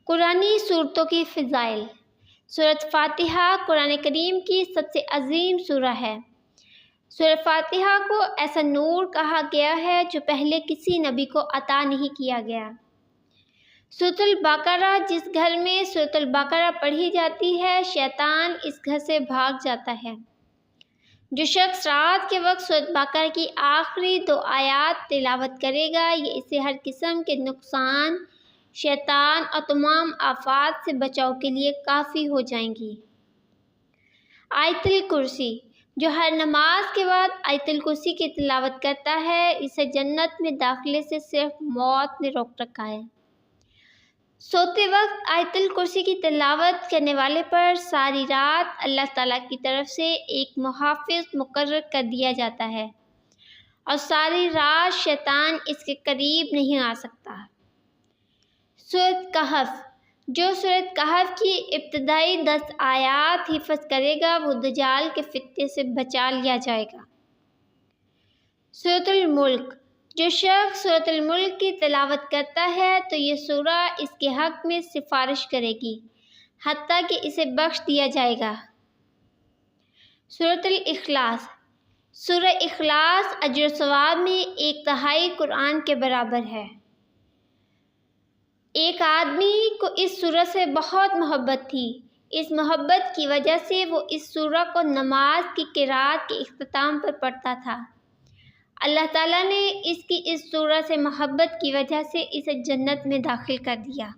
قرآنی صورتوں کی فضائل۔ سورۃ فاتحہ قرآن کریم کی سب سے عظیم سورہ ہے۔ سورۃ فاتحہ کو ایسا نور کہا گیا ہے جو پہلے کسی نبی کو عطا نہیں کیا گیا۔ سورۃ البقرہ، جس گھر میں سورۃ البقرہ پڑھی جاتی ہے، شیطان اس گھر سے بھاگ جاتا ہے۔ جو شخص رات کے وقت سورۃ بقرہ کی آخری 2 آیات تلاوت کرے گا، یہ اسے ہر قسم کے نقصان، شیطان اور تمام آفات سے بچاؤ کے لیے کافی ہو جائیں گی۔ آیت الکرسی، جو ہر نماز کے بعد آیت الکرسی کی تلاوت کرتا ہے، اسے جنت میں داخلے سے صرف موت نے روک رکھا ہے۔ سوتے وقت آیت الکرسی کی تلاوت کرنے والے پر ساری رات اللہ تعالیٰ کی طرف سے ایک محافظ مقرر کر دیا جاتا ہے اور ساری رات شیطان اس کے قریب نہیں آ سکتا۔ سورۃ کہف، جو سورۃ کہف کی ابتدائی 10 آیات حفظ کرے گا، وہ دجال کے فتنے سے بچا لیا جائے گا۔ سورۃ الملک، جو شخص سورۃ الملک کی تلاوت کرتا ہے تو یہ سورہ اس کے حق میں سفارش کرے گی، حتیٰ کہ اسے بخش دیا جائے گا۔ سورۃ الاخلاص، سورہ اخلاص اجر و ثواب میں 1/3 قرآن کے برابر ہے۔ ایک آدمی کو اس سورہ سے بہت محبت تھی۔ اس محبت کی وجہ سے وہ اس سورہ کو نماز کی قرات کے اختتام پر پڑھتا تھا۔ اللہ تعالیٰ نے اس کی اس سورہ سے محبت کی وجہ سے اسے جنت میں داخل کر دیا۔